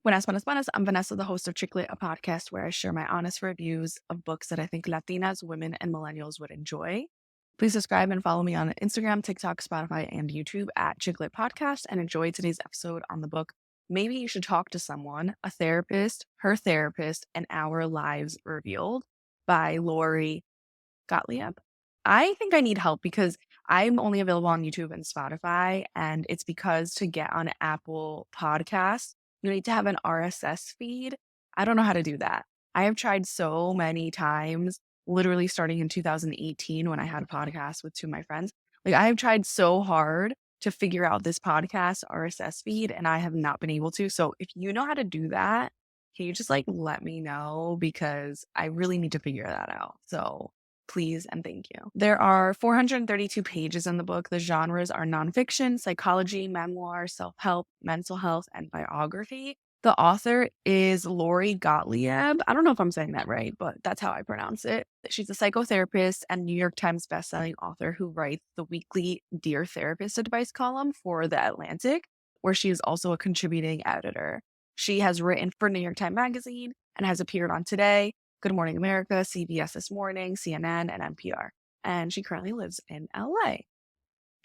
Buenas. I'm Vanessa, the host of Chicklet, a podcast where I share my honest reviews of books that I think Latinas, women, and millennials would enjoy. Please subscribe and follow me on Instagram, TikTok, Spotify, and YouTube at Chicklet Podcast and enjoy today's episode on the book Maybe You Should Talk to Someone, a Therapist, Her Therapist, and Our Lives Revealed by Lori Gottlieb. I think I need help because I'm only available on YouTube and Spotify, and it's because to get on Apple Podcasts, you need to have an RSS feed. I don't know how to do that. I have tried so many times, literally starting in 2018 when I had a podcast with two of my friends. Like, I have tried so hard to figure out this podcast RSS feed, and I have not been able to. So, if you know how to do that, can you just let me know? Because I really need to figure that out. So, please and thank you. There are 432 pages in the book. The genres are nonfiction, psychology, memoir, self help, mental health, and biography. The author is Lori Gottlieb. I don't know if I'm saying that right, but that's how I pronounce it. She's a psychotherapist and New York Times bestselling author who writes the weekly Dear Therapist advice column for The Atlantic, where she is also a contributing editor. She has written for New York Times Magazine and has appeared on Today, Good Morning America, CBS This Morning, CNN, and NPR. And she currently lives in LA.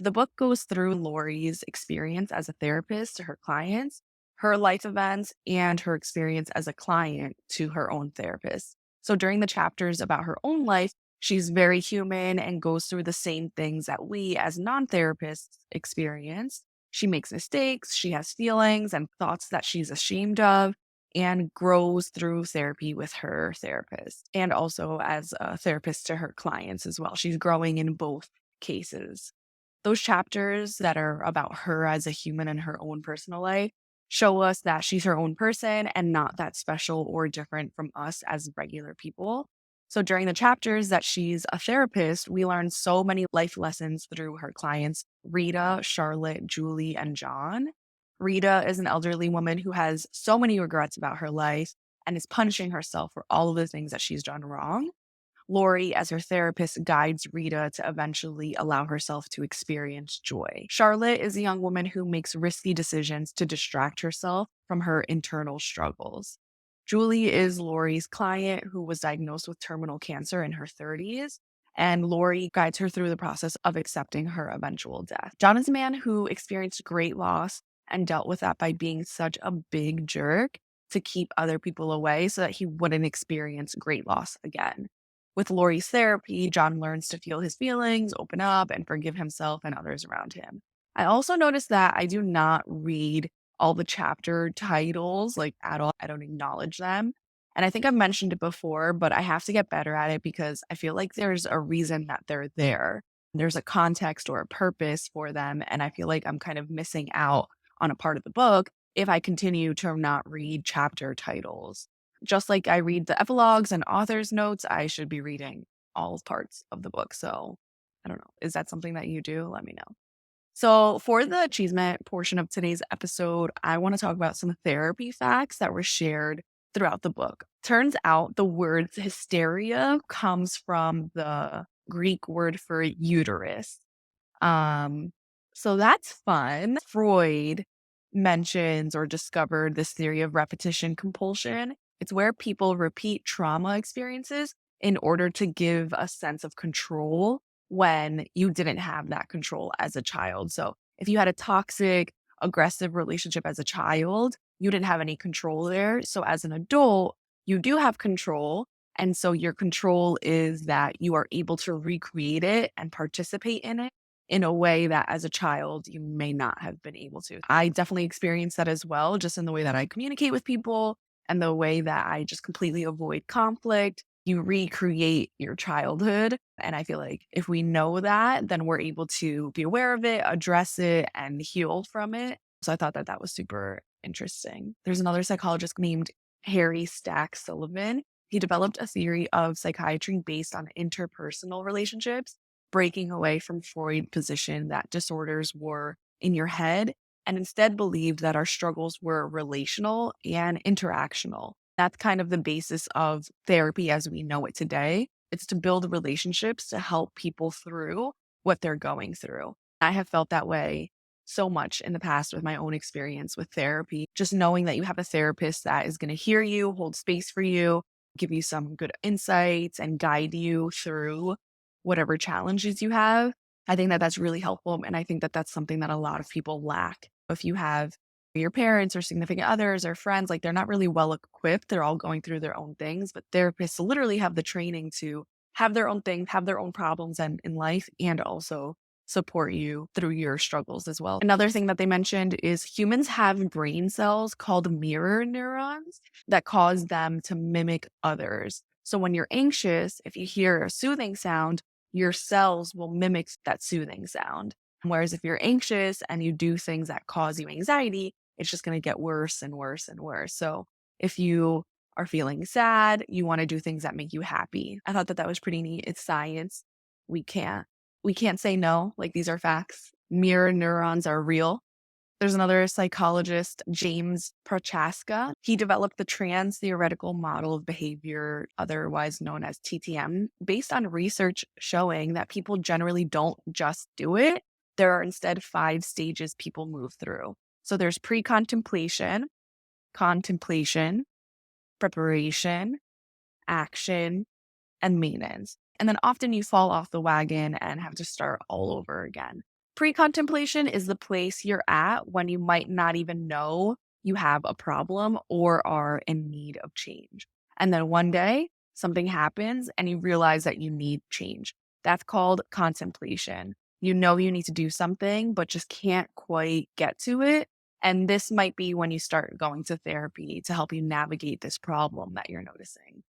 The book goes through Lori's experience as a therapist to her clients, her life events, and her experience as a client to her own therapist. So during the chapters about her own life, she's very human and goes through the same things that we as non therapists experience. She makes mistakes, she has feelings and thoughts that she's ashamed of, and grows through therapy with her therapist and also as a therapist to her clients as well. She's growing in both cases. Those chapters that are about her as a human and her own personal life show us that she's her own person and not that special or different from us as regular people. So during the chapters that she's a therapist, we learn so many life lessons through her clients, Rita, Charlotte, Julie, and John. Rita is an elderly woman who has so many regrets about her life and is punishing herself for all of the things that she's done wrong. Lori, as her therapist, guides Rita to eventually allow herself to experience joy. Charlotte is a young woman who makes risky decisions to distract herself from her internal struggles. Julie is Lori's client who was diagnosed with terminal cancer in her 30s, and Lori guides her through the process of accepting her eventual death. John is a man who experienced great loss and dealt with that by being such a big jerk to keep other people away so that he wouldn't experience great loss again. With Lori's therapy, John learns to feel his feelings, open up, and forgive himself and others around him. I also noticed that I do not read all the chapter titles at all. I don't acknowledge them. And I think I've mentioned it before, but I have to get better at it because I feel like there's a reason that they're there. There's a context or a purpose for them. And I feel like I'm kind of missing out on a part of the book if I continue to not read chapter titles. Just like I read the epilogues and author's notes, I should be reading all parts of the book. So I don't know. Is that something that you do? Let me know. So for the achievement portion of today's episode, I want to talk about some therapy facts that were shared throughout the book. Turns out the word hysteria comes from the Greek word for uterus. So that's fun. Freud mentions or discovered this theory of repetition compulsion. It's where people repeat trauma experiences in order to give a sense of control when you didn't have that control as a child. So if you had a toxic, aggressive relationship as a child, you didn't have any control there. So as an adult, you do have control. And so your control is that you are able to recreate it and participate in it in a way that as a child you may not have been able to. I definitely experienced that as well, just in the way that I communicate with people and the way that I just completely avoid conflict. You recreate your childhood. And I feel like if we know that, then we're able to be aware of it, address it, and heal from it. So I thought that that was super interesting. There's another psychologist named Harry Stack Sullivan. He developed a theory of psychiatry based on interpersonal relationships, breaking away from Freud's position that disorders were in your head and instead believed that our struggles were relational and interactional. That's kind of the basis of therapy as we know it today. It's to build relationships to help people through what they're going through. I have felt that way so much in the past with my own experience with therapy. Just knowing that you have a therapist that is going to hear you, hold space for you, give you some good insights, and guide you through whatever challenges you have. I think that that's really helpful. And I think that that's something that a lot of people lack. If you have your parents or significant others or friends, like they're not really well equipped, they're all going through their own things, but therapists literally have the training to have their own things, have their own problems and in life, and also support you through your struggles as well. Another thing that they mentioned is humans have brain cells called mirror neurons that cause them to mimic others. So when you're anxious, if you hear a soothing sound, your cells will mimic that soothing sound. Whereas if you're anxious and you do things that cause you anxiety, it's just going to get worse and worse and worse. So if you are feeling sad, you want to do things that make you happy. I thought that that was pretty neat. It's science. We can't say no. Like, these are facts. Mirror neurons are real. There's another psychologist, James Prochaska. He developed the trans-theoretical model of behavior, otherwise known as TTM, based on research showing that people generally don't just do it. There are instead 5 stages people move through. So there's pre-contemplation, contemplation, preparation, action, and maintenance. And then often you fall off the wagon and have to start all over again. Pre-contemplation is the place you're at when you might not even know you have a problem or are in need of change. And then one day something happens and you realize that you need change. That's called contemplation. You know you need to do something, but just can't quite get to it. And this might be when you start going to therapy to help you navigate this problem that you're noticing.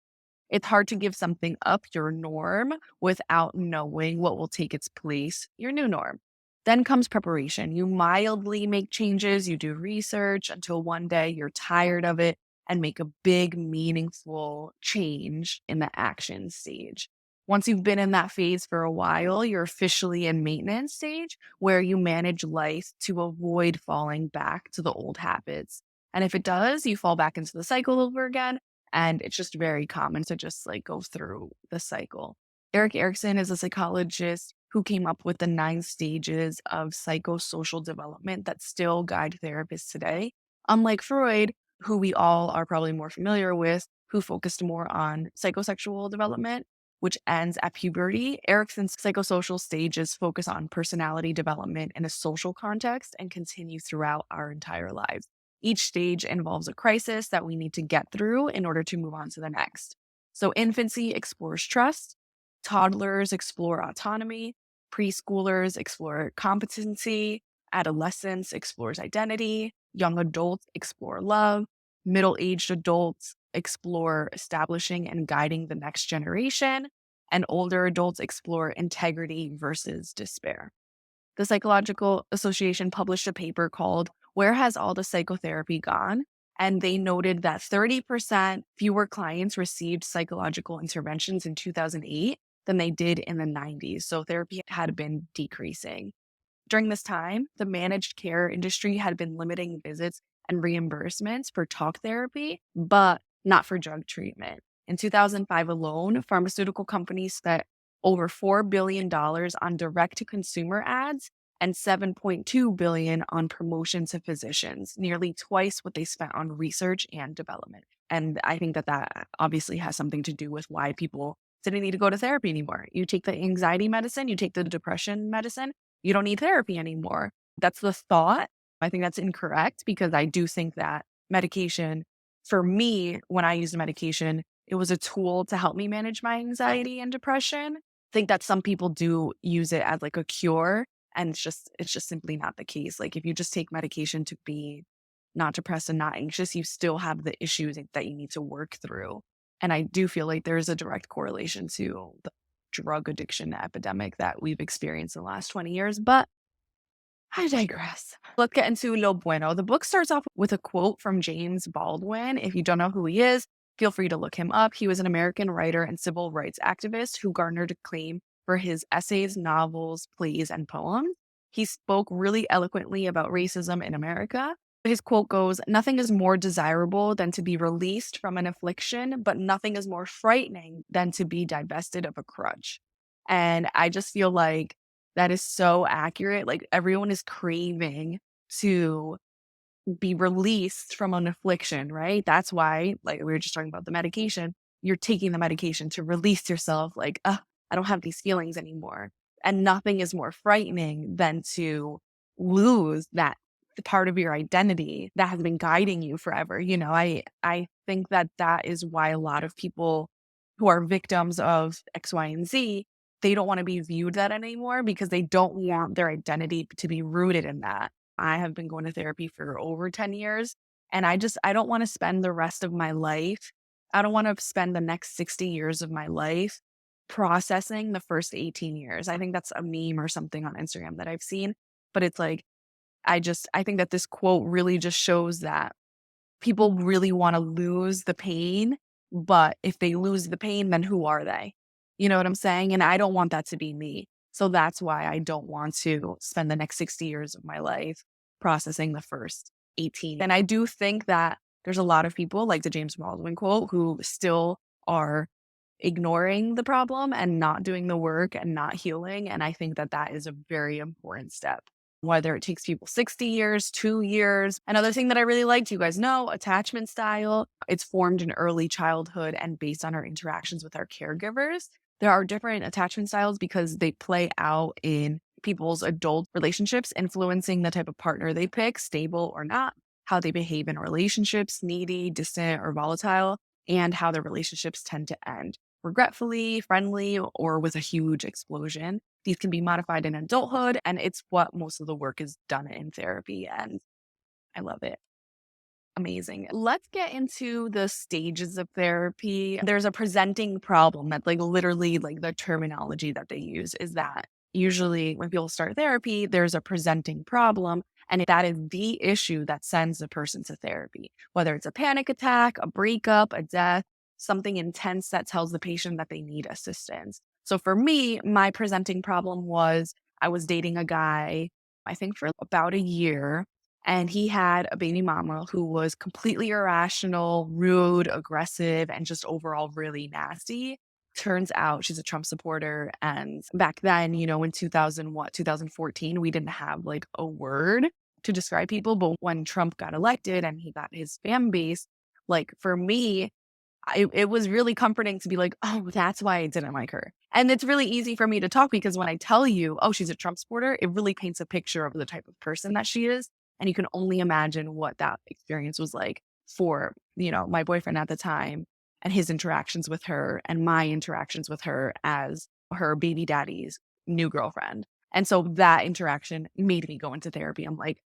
It's hard to give something up, your norm, without knowing what will take its place, your new norm. Then comes preparation. You mildly make changes, you do research until one day you're tired of it and make a big, meaningful change in the action stage. Once you've been in that phase for a while, you're officially in maintenance stage, where you manage life to avoid falling back to the old habits. And if it does, you fall back into the cycle over again. And it's just very common to just like go through the cycle. Eric Erickson is a psychologist who came up with the 9 stages of psychosocial development that still guide therapists today. Unlike Freud, who we all are probably more familiar with, who focused more on psychosexual development, which ends at puberty, Erickson's psychosocial stages focus on personality development in a social context and continue throughout our entire lives. Each stage involves a crisis that we need to get through in order to move on to the next. So infancy explores trust, toddlers explore autonomy, preschoolers explore competency, adolescence explores identity, young adults explore love, middle-aged adults explore establishing and guiding the next generation, and older adults explore integrity versus despair. The Psychological Association published a paper called "Where Has All the Psychotherapy Gone?" And they noted that 30% fewer clients received psychological interventions in 2008 than they did in the 90s. So therapy had been decreasing. During this time, the managed care industry had been limiting visits and reimbursements for talk therapy, but not for drug treatment. In 2005 alone, pharmaceutical companies spent over $4 billion on direct-to-consumer ads and $7.2 billion on promotion to physicians, nearly twice what they spent on research and development. And I think that that obviously has something to do with why people didn't need to go to therapy anymore. You take the anxiety medicine, you take the depression medicine, you don't need therapy anymore. That's the thought. I think that's incorrect, because I do think that medication, for me, when I used medication, it was a tool to help me manage my anxiety and depression. I think that some people do use it as like a cure, and it's just simply not the case. Like, if you just take medication to be not depressed and not anxious, you still have the issues that you need to work through. And I do feel like there's a direct correlation to the drug addiction epidemic that we've experienced in the last 20 years, but I digress. Let's get into Lo Bueno. The book starts off with a quote from James Baldwin. If you don't know who he is, feel free to look him up. He was an American writer and civil rights activist who garnered acclaim for his essays, novels, plays, and poems. He spoke really eloquently about racism in America. His quote goes, "Nothing is more desirable than to be released from an affliction, but nothing is more frightening than to be divested of a crutch." And I just feel like That is so accurate. Like everyone is craving to be released from an affliction, right? That's why, like we were just talking about the medication, you're taking the medication to release yourself, like, I don't have these feelings anymore. And nothing is more frightening than to lose that part of your identity that has been guiding you forever. I think that that is why a lot of people who are victims of X, Y, and Z, they don't want to be viewed that anymore because they don't want their identity to be rooted in that. I have been going to therapy for over 10 years, and I don't wanna spend the rest of my life I don't wanna spend the next 60 years of my life processing the first 18 years. I think that's a meme or something on Instagram that I've seen, but it's like, I think that this quote really just shows that people really wanna lose the pain, but if they lose the pain, then who are they? You know what I'm saying? And I don't want that to be me. So that's why I don't want to spend the next 60 years of my life processing the first 18. And I do think that there's a lot of people, like the James Baldwin quote, who still are ignoring the problem and not doing the work and not healing. And I think that that is a very important step. Whether it takes people 60 years, 2 years. Another thing that I really liked, you guys know, attachment style. It's formed in early childhood and based on our interactions with our caregivers. There are different attachment styles because they play out in people's adult relationships, influencing the type of partner they pick, stable or not, how they behave in relationships, needy, distant, or volatile, and how their relationships tend to end regretfully, friendly, or with a huge explosion. These can be modified in adulthood, and it's what most of the work is done in therapy. And I love it. Amazing. Let's get into the stages of therapy. There's a presenting problem that, like, literally, like, the terminology that they use is that usually when people start therapy, there's a presenting problem. And that is the issue that sends the person to therapy, whether it's a panic attack, a breakup, a death, something intense that tells the patient that they need assistance. So for me, my presenting problem was I was dating a guy, I think for about a year, and he had a baby mama who was completely irrational, rude, aggressive, and just overall really nasty. Turns out she's a Trump supporter. And back then, in 2014, we didn't have like a word to describe people. But when Trump got elected and he got his fan base, like for me, it was really comforting to be like, oh, that's why I didn't like her. And it's really easy for me to talk because when I tell you, oh, she's a Trump supporter, it really paints a picture of the type of person that she is. And you can only imagine what that experience was like for, my boyfriend at the time and his interactions with her and my interactions with her as her baby daddy's new girlfriend. And so that interaction made me go into therapy. I'm like,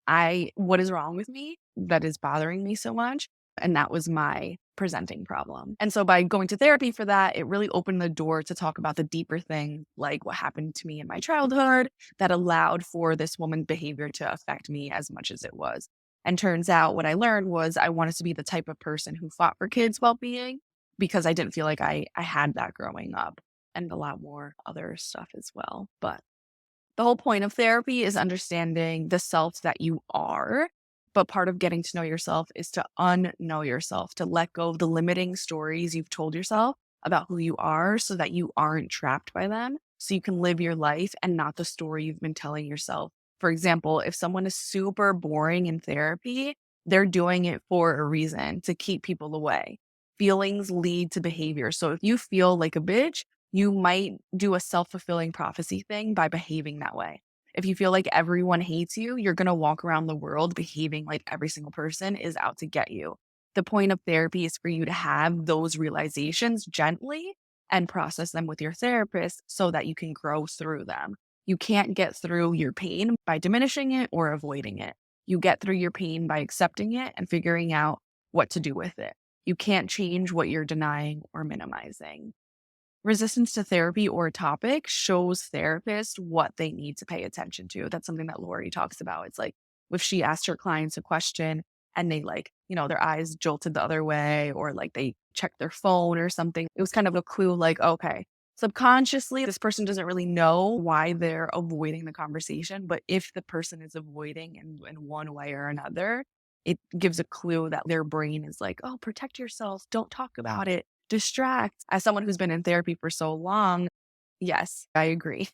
what is wrong with me that is bothering me so much? And that was my presenting problem. And so by going to therapy for that, it really opened the door to talk about the deeper thing, like what happened to me in my childhood that allowed for this woman's behavior to affect me as much as it was. And turns out what I learned was I wanted to be the type of person who fought for kids' well-being because I didn't feel like I had that growing up, and a lot more other stuff as well. But the whole point of therapy is understanding the self that you are. But part of getting to know yourself is to unknow yourself, to let go of the limiting stories you've told yourself about who you are so that you aren't trapped by them. So you can live your life and not the story you've been telling yourself. For example, if someone is super boring in therapy, they're doing it for a reason to keep people away. Feelings lead to behavior. So if you feel like a bitch, you might do a self-fulfilling prophecy thing by behaving that way. If you feel like everyone hates you, you're going to walk around the world behaving like every single person is out to get you. The point of therapy is for you to have those realizations gently and process them with your therapist so that you can grow through them. You can't get through your pain by diminishing it or avoiding it. You get through your pain by accepting it and figuring out what to do with it. You can't change what you're denying or minimizing. Resistance to therapy or a topic shows therapists what they need to pay attention to. That's something that Lori talks about. It's like if she asked her clients a question and they their eyes jolted the other way or like they checked their phone or something, it was kind of a clue like, okay, subconsciously, this person doesn't really know why they're avoiding the conversation. But if the person is avoiding in one way or another, it gives a clue that their brain is like, oh, protect yourself. Don't talk about it. Distract. As someone who's been in therapy for so long, yes, I agree.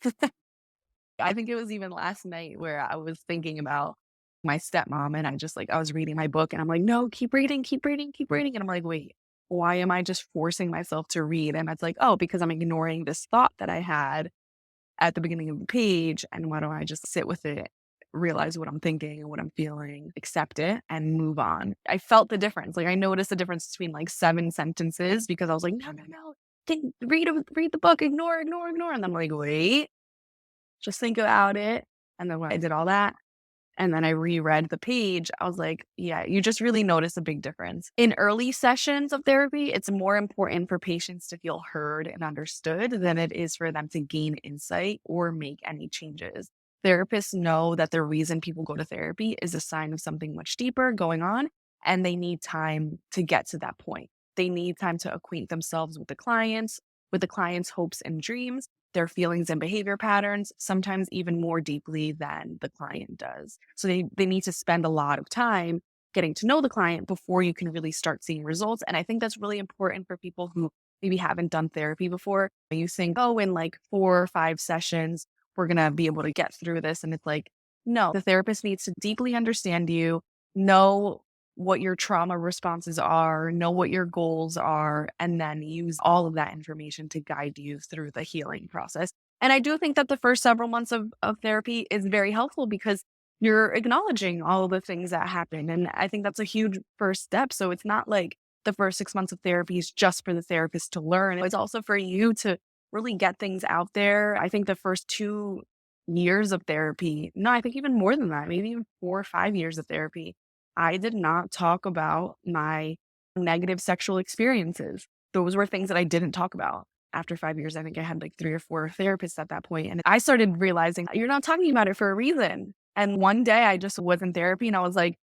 I think it was even last night where I was thinking about my stepmom and I was reading my book and I'm like, no, keep reading, keep reading, keep reading. And I'm like, wait, why am I just forcing myself to read? And it's like, oh, because I'm ignoring this thought that I had at the beginning of the page. And why don't I just sit with it, realize what I'm thinking and what I'm feeling, accept it and move on? I felt the difference. Like I noticed the difference between like 7 sentences because I was like, no, no, no. Read the book, ignore. And I'm like, wait, just think about it. And then when I did all that, and then I reread the page, I was like, yeah, you just really notice a big difference. In early sessions of therapy, it's more important for patients to feel heard and understood than it is for them to gain insight or make any changes. Therapists know that the reason people go to therapy is a sign of something much deeper going on, and they need time to get to that point. They need time to acquaint themselves with the client's hopes and dreams, their feelings and behavior patterns, sometimes even more deeply than the client does. So they need to spend a lot of time getting to know the client before you can really start seeing results. And I think that's really important for people who maybe haven't done therapy before. You think, oh, in like 4 or 5 sessions, we're going to be able to get through this. And it's like, no, the therapist needs to deeply understand you, know what your trauma responses are, know what your goals are, and then use all of that information to guide you through the healing process. And I do think that the first several months of therapy is very helpful because you're acknowledging all of the things that happen. And I think that's a huge first step. So it's not like the first 6 months of therapy is just for the therapist to learn. It's also for you to really get things out there. I think the first 2 years of therapy, no, I think even more than that, maybe even 4 or 5 years of therapy, I did not talk about my negative sexual experiences. Those were things that I didn't talk about. After 5 years, I think I had like 3 or 4 therapists at that point. And I started realizing you're not talking about it for a reason. And one day I just was in therapy and I was like,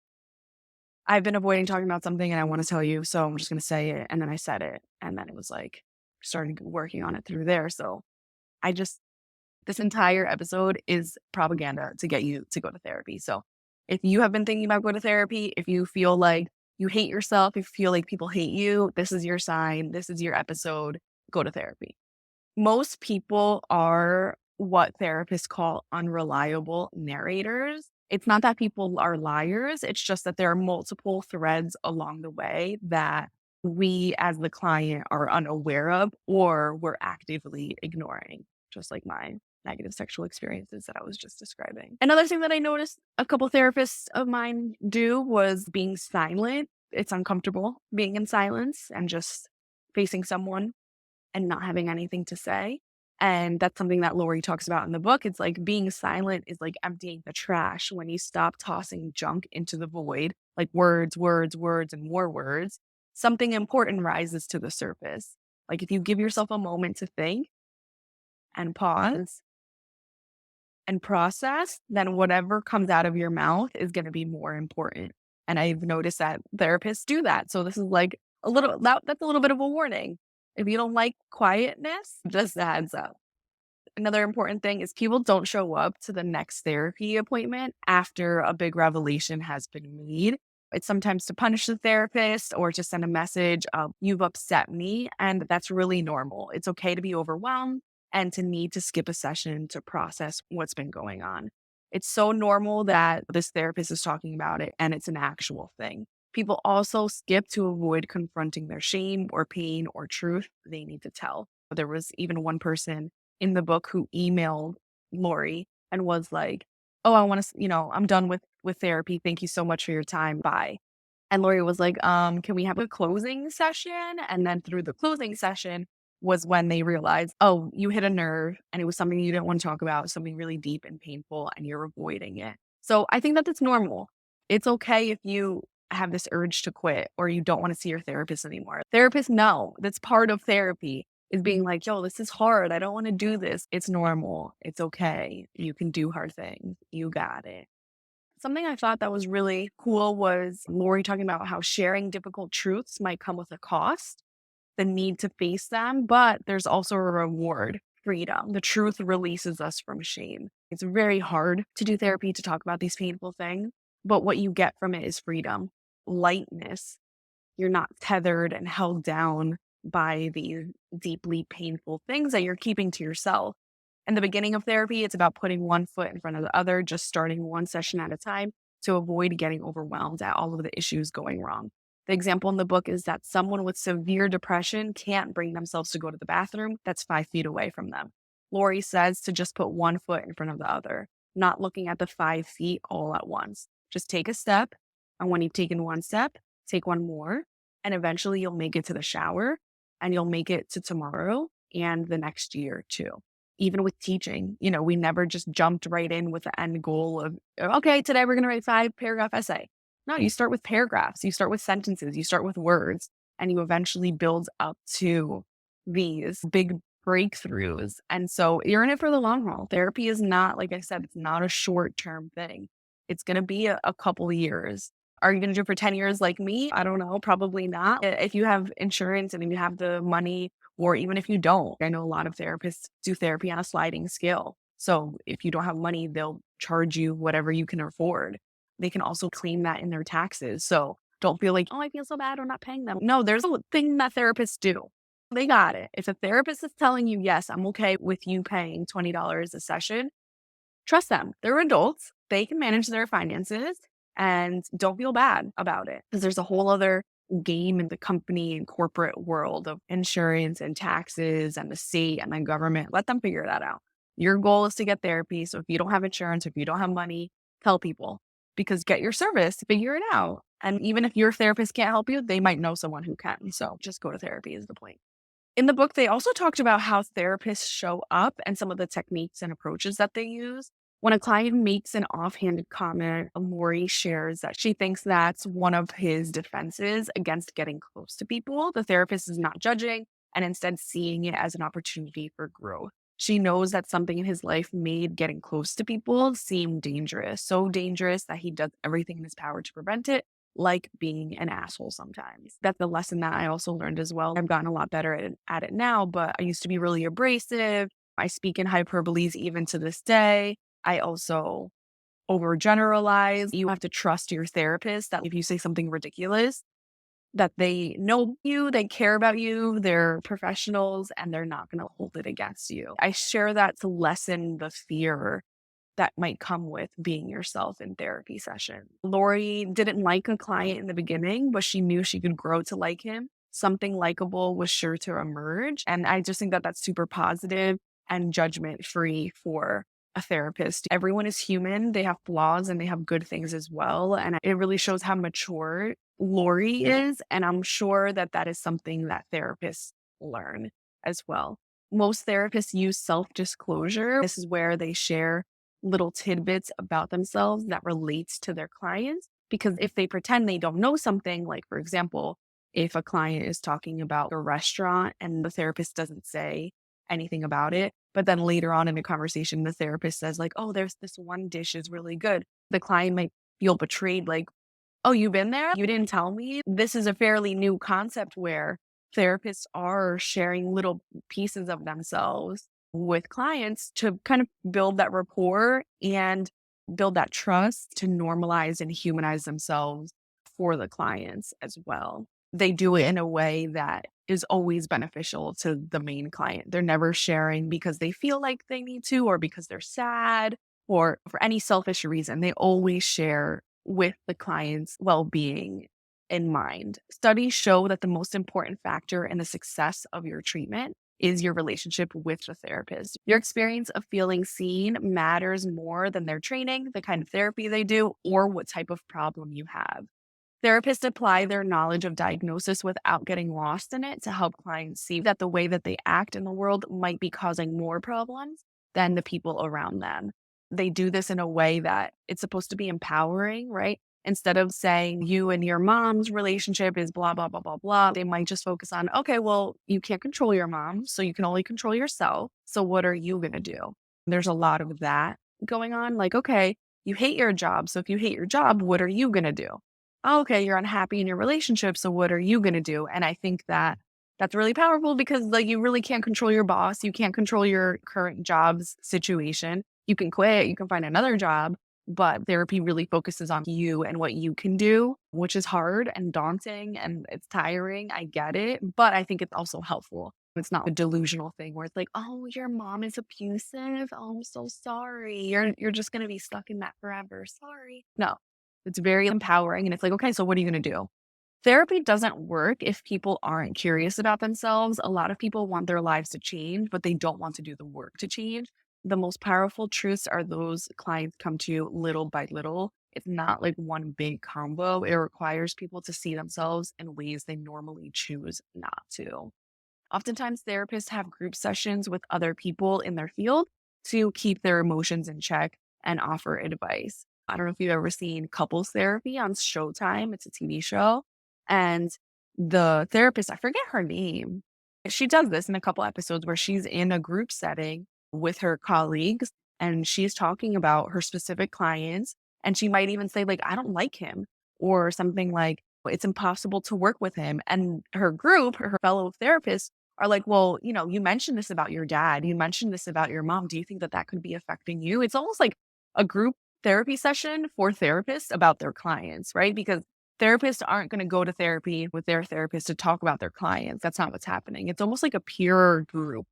I've been avoiding talking about something and I want to tell you. So I'm just going to say it. And then I said it. And then it was like, started working on it through there. So I just this entire episode is propaganda to get you to go to therapy. So if you have been thinking about going to therapy, if you feel like you hate yourself, if you feel like people hate you, this is your sign. This is your episode. Go to therapy. Most people are what therapists call unreliable narrators. It's not that people are liars. It's just that there are multiple threads along the way that we as the client are unaware of or we're actively ignoring, just like mine negative sexual experiences that I was just describing. Another thing that I noticed a couple therapists of mine do was being silent. It's uncomfortable being in silence and just facing someone and not having anything to say. And that's something that Lori talks about in the book. It's like being silent is like emptying the trash when you stop tossing junk into the void, like words, and more words. Something important rises to the surface. Like if you give yourself a moment to think and pause, and process, then whatever comes out of your mouth is going to be more important. And I've noticed that therapists do that. So this is like that's a little bit of a warning. If you don't like quietness, just a heads up. Another important thing is people don't show up to the next therapy appointment after a big revelation has been made. It's sometimes to punish the therapist or to send a message of, you've upset me. And that's really normal. It's okay to be overwhelmed and to need to skip a session to process what's been going on. It's so normal that this therapist is talking about it and it's an actual thing. People also skip to avoid confronting their shame or pain or truth they need to tell. There was even one person in the book who emailed Lori and was like, oh, I want to, I'm done with therapy. Thank you so much for your time. Bye. And Lori was like, can we have a closing session? And then through the closing session was when they realized, oh, you hit a nerve and it was something you didn't want to talk about, something really deep and painful, and you're avoiding it. So I think that that's normal. It's okay if you have this urge to quit or you don't want to see your therapist anymore. Therapists know that's part of therapy is being like, yo, this is hard. I don't want to do this. It's normal. It's okay. You can do hard things. You got it. Something I thought that was really cool was Lori talking about how sharing difficult truths might come with a cost, the need to face them, but there's also a reward, freedom. The truth releases us from shame. It's very hard to do therapy to talk about these painful things, but what you get from it is freedom, lightness. You're not tethered and held down by these deeply painful things that you're keeping to yourself. In the beginning of therapy, it's about putting one foot in front of the other, just starting one session at a time to avoid getting overwhelmed at all of the issues going wrong. The example in the book is that someone with severe depression can't bring themselves to go to the bathroom that's 5 feet away from them. Lori says to just put one foot in front of the other, not looking at the 5 feet all at once. Just take a step. And when you've taken one step, take one more. And eventually you'll make it to the shower and you'll make it to tomorrow and the next year too. Even with teaching, we never just jumped right in with the end goal of, okay, today we're going to write 5-paragraph essay. No, you start with paragraphs, you start with sentences, you start with words, and you eventually build up to these big breakthroughs. And so you're in it for the long haul. Therapy is not, like I said, it's not a short-term thing. It's going to be a couple of years. Are you going to do it for 10 years like me? I don't know. Probably not. If you have insurance and you have the money, or even if you don't, I know a lot of therapists do therapy on a sliding scale. So if you don't have money, they'll charge you whatever you can afford. They can also claim that in their taxes. So don't feel like, oh, I feel so bad, I'm not paying them. No, there's a thing that therapists do. They got it. If a therapist is telling you, yes, I'm okay with you paying $20 a session, trust them. They're adults. They can manage their finances, and don't feel bad about it, because there's a whole other game in the company and corporate world of insurance and taxes and the state and the government. Let them figure that out. Your goal is to get therapy. So if you don't have insurance, if you don't have money, tell people, because get your service, figure it out. And even if your therapist can't help you, they might know someone who can. So just go to therapy is the point. In the book, they also talked about how therapists show up and some of the techniques and approaches that they use. When a client makes an offhanded comment, Lori shares that she thinks that's one of his defenses against getting close to people. The therapist is not judging and instead seeing it as an opportunity for growth. She knows that something in his life made getting close to people seem dangerous, so dangerous that he does everything in his power to prevent it, like being an asshole sometimes. That's a lesson that I also learned as well. I've gotten a lot better at it now, but I used to be really abrasive. I speak in hyperboles even to this day. I also overgeneralize. You have to trust your therapist that if you say something ridiculous, that they know you, they care about you, they're professionals, and they're not going to hold it against you. I share that to lessen the fear that might come with being yourself in therapy session. Lori didn't like a client in the beginning, but she knew she could grow to like him. Something likable was sure to emerge. And I just think that that's super positive and judgment free for a therapist. Everyone is human. They have flaws and they have good things as well. And it really shows how mature Lori is. And I'm sure that that is something that therapists learn as well. Most therapists use self-disclosure. This is where they share little tidbits about themselves that relates to their clients. Because if they pretend they don't know something, like for example, if a client is talking about a restaurant and the therapist doesn't say anything about it, but then later on in the conversation, the therapist says like, oh, there's this one dish is really good. The client might feel betrayed, like, oh, you've been there? You didn't tell me? This is a fairly new concept where therapists are sharing little pieces of themselves with clients to kind of build that rapport and build that trust to normalize and humanize themselves for the clients as well. They do it in a way that is always beneficial to the main client. They're never sharing because they feel like they need to or because they're sad or for any selfish reason. They always share with the client's well-being in mind. Studies show that the most important factor in the success of your treatment is your relationship with the therapist. Your experience of feeling seen matters more than their training, the kind of therapy they do, or what type of problem you have. Therapists apply their knowledge of diagnosis without getting lost in it to help clients see that the way that they act in the world might be causing more problems than the people around them. They do this in a way that it's supposed to be empowering, right? Instead of saying you and your mom's relationship is blah, blah, blah, blah, blah, they might just focus on, okay, well, you can't control your mom, so you can only control yourself. So what are you going to do? There's a lot of that going on. Like, okay, you hate your job. So if you hate your job, what are you going to do? Oh, okay, you're unhappy in your relationship. So what are you going to do? And I think that that's really powerful because like you really can't control your boss. You can't control your current job's situation. You can quit, you can find another job, but therapy really focuses on you and what you can do, which is hard and daunting and it's tiring. I get it, but I think it's also helpful It's not a delusional thing where it's like, "Oh, your mom is abusive. Oh, I'm so sorry. You're just gonna be stuck in that forever. Sorry." No, it's very empowering, and it's like, "Okay, so what are you gonna do?" Therapy doesn't work if people aren't curious about themselves. A lot of people want their lives to change, but they don't want to do the work to change. The most powerful truths are those clients come to you little by little. It's not like one big combo. It requires people to see themselves in ways they normally choose not to. Oftentimes, therapists have group sessions with other people in their field to keep their emotions in check and offer advice. I don't know if you've ever seen couples therapy on Showtime, it's a TV show. And the therapist, I forget her name, she does this in a couple episodes where she's in a group setting with her colleagues and she's talking about her specific clients. And she might even say, like, I don't like him, or something like, it's impossible to work with him. And her group, her fellow therapists, are like, well, you mentioned this about your dad. You mentioned this about your mom. Do you think that that could be affecting you? It's almost like a group therapy session for therapists about their clients, right? Because therapists aren't going to go to therapy with their therapist to talk about their clients. That's not what's happening. It's almost like a peer group,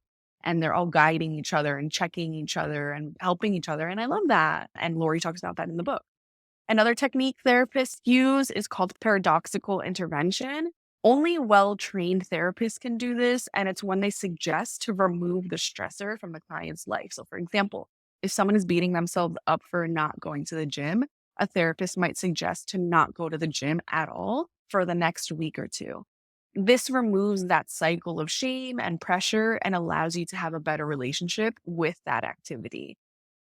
and they're all guiding each other and checking each other and helping each other. And I love that. And Lori talks about that in the book. Another technique therapists use is called paradoxical intervention. Only well trained therapists can do this, and it's when they suggest to remove the stressor from the client's life. So, for example, if someone is beating themselves up for not going to the gym, a therapist might suggest to not go to the gym at all for the next week or two. This removes that cycle of shame and pressure and allows you to have a better relationship with that activity.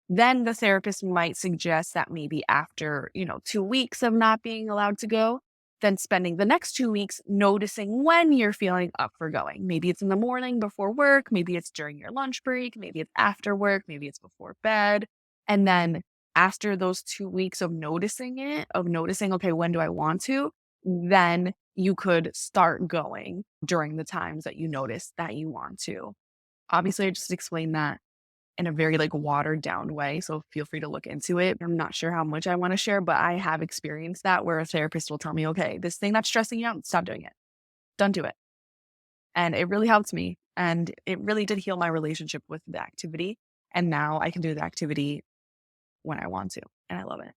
Then the therapist might suggest that maybe after, 2 weeks of not being allowed to go, then spending the next 2 weeks noticing when you're feeling up for going. Maybe it's in the morning before work, maybe it's during your lunch break, maybe it's after work, maybe it's before bed. And then after those 2 weeks of noticing it, of noticing, okay, when do I want to? Then you could start going during the times that you notice that you want to. Obviously, I just explained that in a very like watered down way. So feel free to look into it. I'm not sure how much I want to share, but I have experienced that where a therapist will tell me, okay, this thing that's stressing you out, stop doing it. Don't do it. And it really helped me. And it really did heal my relationship with the activity. And now I can do the activity when I want to. And I love it.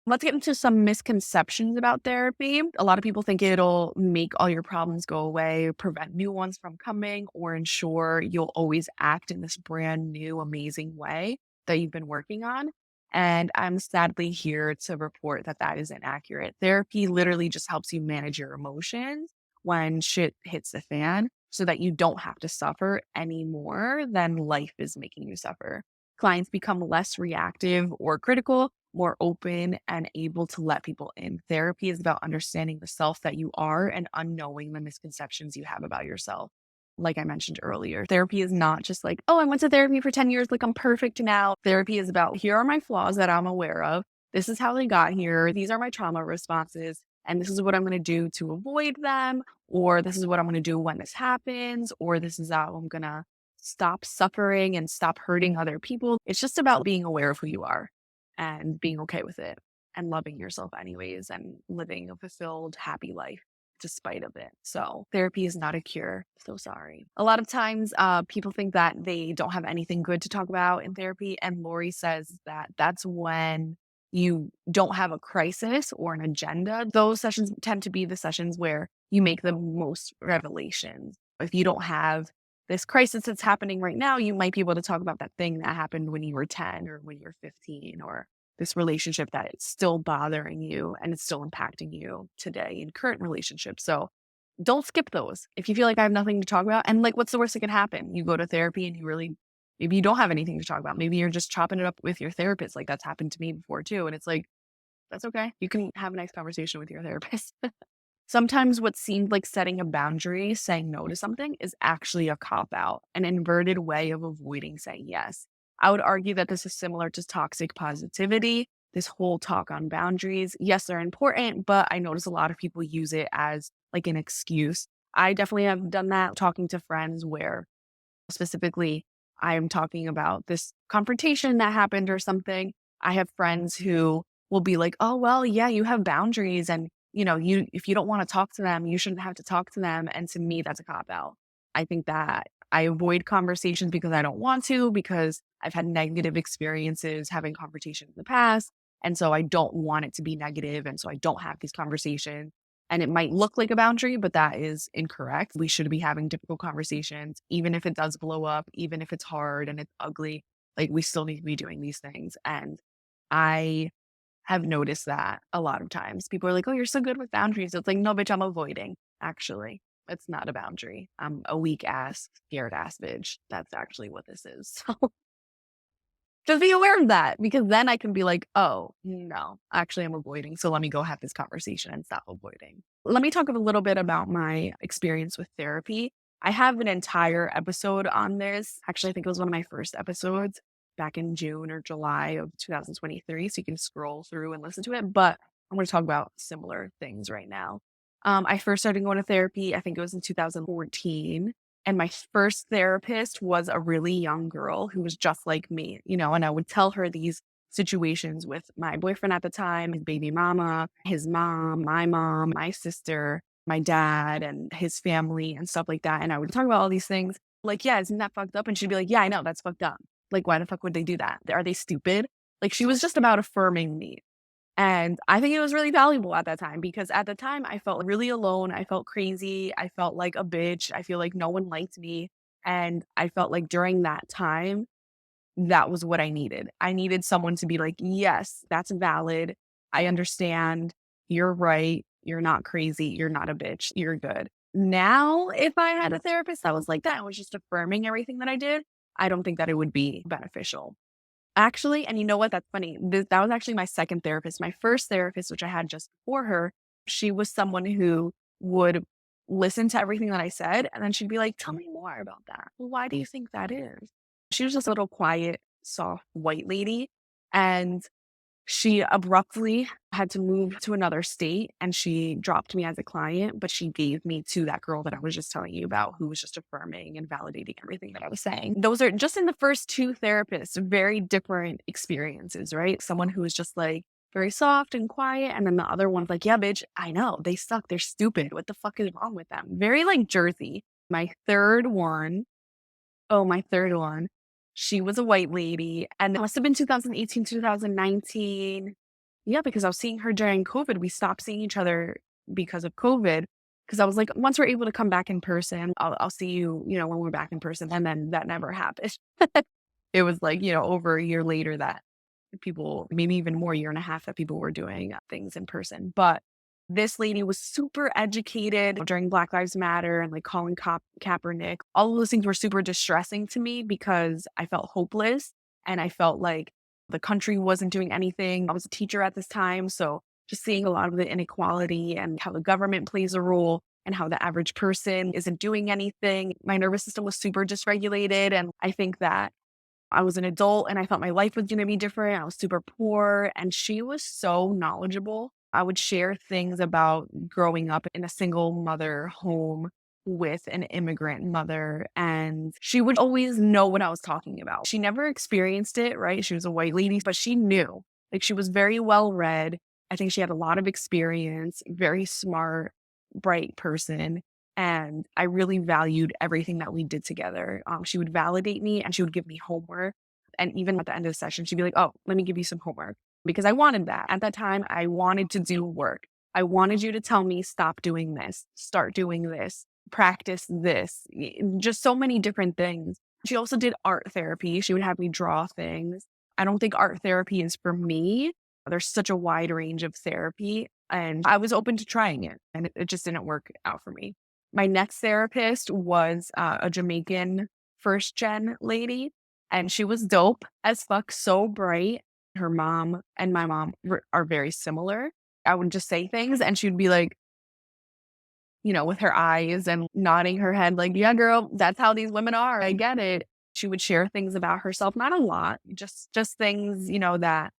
Let's get into some misconceptions about therapy. A lot of people think it'll make all your problems go away, prevent new ones from coming, or ensure you'll always act in this brand new, amazing way that you've been working on. And I'm sadly here to report that that is inaccurate. Therapy literally just helps you manage your emotions when shit hits the fan so that you don't have to suffer any more than life is making you suffer. Clients become less reactive or critical, more open, and able to let people in. Therapy is about understanding the self that you are and unknowing the misconceptions you have about yourself. Like I mentioned earlier, therapy is not just like, oh, I went to therapy for 10 years, like I'm perfect now. Therapy is about, here are my flaws that I'm aware of. This is how they got here. These are my trauma responses. And this is what I'm going to do to avoid them. Or this is what I'm going to do when this happens. Or this is how I'm going to stop suffering and stop hurting other people. It's just about being aware of who you are and being okay with it and loving yourself anyways and living a fulfilled, happy life despite of it. So therapy is not a cure. So sorry. A lot of times people think that they don't have anything good to talk about in therapy. And Lori says that that's when you don't have a crisis or an agenda. Those sessions tend to be the sessions where you make the most revelations. If you don't have this crisis that's happening right now, you might be able to talk about that thing that happened when you were 10 or when you're 15, or this relationship that it's still bothering you and it's still impacting you today in current relationships. So don't skip those. If you feel like I have nothing to talk about, and like, what's the worst that can happen? You go to therapy and maybe you don't have anything to talk about. Maybe you're just chopping it up with your therapist. Like that's happened to me before too. And it's like, that's okay. You can have a nice conversation with your therapist. Sometimes what seemed like setting a boundary, saying no to something, is actually a cop out, an inverted way of avoiding saying yes. I would argue that this is similar to toxic positivity, this whole talk on boundaries. Yes, they're important, but I notice a lot of people use it as like an excuse. I definitely have done that talking to friends where specifically I'm talking about this confrontation that happened or something. I have friends who will be like, "Oh, well, yeah, you have boundaries and you if you don't want to talk to them, you shouldn't have to talk to them." And to me, that's a cop out. I think that I avoid conversations because I don't want to, because I've had negative experiences having conversations in the past. And so I don't want it to be negative, and so I don't have these conversations. And it might look like a boundary, but that is incorrect. We should be having difficult conversations, even if it does blow up, even if it's hard and it's ugly. Like, we still need to be doing these things. And I have noticed that a lot of times. People are like, "Oh, you're so good with boundaries." It's like, "No, bitch, I'm avoiding." Actually, it's not a boundary. I'm a weak ass, scared ass bitch. That's actually what this is. So just be aware of that, because then I can be like, "Oh, no, actually I'm avoiding. So let me go have this conversation and stop avoiding." Let me talk a little bit about my experience with therapy. I have an entire episode on this. Actually, I think it was one of my first episodes back in June or July of 2023. So you can scroll through and listen to it. But I'm going to talk about similar things right now. I first started going to therapy, I think it was in 2014. And my first therapist was a really young girl who was just like me, and I would tell her these situations with my boyfriend at the time, his baby mama, his mom, my sister, my dad, and his family and stuff like that. And I would talk about all these things like, yeah, isn't that fucked up? And she'd be like, yeah, I know, that's fucked up. Like, why the fuck would they do that? Are they stupid? Like, she was just about affirming me. And I think it was really valuable at that time, because at the time I felt really alone. I felt crazy. I felt like a bitch. I feel like no one liked me. And I felt like during that time, that was what I needed. I needed someone to be like, yes, that's valid. I understand. You're right. You're not crazy. You're not a bitch. You're good. Now, if I had a therapist that was like that and was just affirming everything that I did, I don't think that it would be beneficial. Actually, and you know what? That's funny. That was actually my second therapist. My first therapist, which I had just before her, she was someone who would listen to everything that I said, and then she'd be like, "Tell me more about that. Well, why do you think that is?" She was just a little quiet, soft white lady. And she abruptly had to move to another state, and she dropped me as a client, but she gave me to that girl that I was just telling you about, who was just affirming and validating everything that I was saying. Those are just in the first two therapists, very different experiences, right? Someone who was just like very soft and quiet. And then the other one's like, yeah, bitch, I know they suck. They're stupid. What the fuck is wrong with them? Very like Jersey. My third one, Oh, my third one. She was a white lady, and it must have been 2018, 2019. Yeah, because I was seeing her during COVID. We stopped seeing each other because of COVID. Because I was like, once we're able to come back in person, I'll see you, when we're back in person. And then that never happened. It was like, over a year later that people, maybe even more, year and a half, that people were doing things in person. But this lady was super educated during Black Lives Matter and like calling Kaepernick. All of those things were super distressing to me, because I felt hopeless and I felt like the country wasn't doing anything. I was a teacher at this time. So just seeing a lot of the inequality and how the government plays a role and how the average person isn't doing anything. My nervous system was super dysregulated. And I think that I was an adult and I thought my life was going to be different. I was super poor, and she was so knowledgeable. I would share things about growing up in a single mother home with an immigrant mother, and she would always know what I was talking about. She never experienced it, right? She was a white lady, but she knew. Like, she was very well read. I think she had a lot of experience, very smart, bright person. And I really valued everything that we did together. She would validate me, and she would give me homework. And even at the end of the session, she'd be like, "Oh, let me give you some homework." Because I wanted that. At that time, I wanted to do work. I wanted you to tell me, stop doing this, start doing this, practice this, just so many different things. She also did art therapy. She would have me draw things. I don't think art therapy is for me. There's such a wide range of therapy, and I was open to trying it, and it just didn't work out for me. My next therapist was a Jamaican first gen lady, and she was dope as fuck, so bright. Her mom and my mom are very similar. I would just say things, and she'd be like, with her eyes and nodding her head, like, yeah, girl, that's how these women are. I get it. She would share things about herself, not a lot, just things, that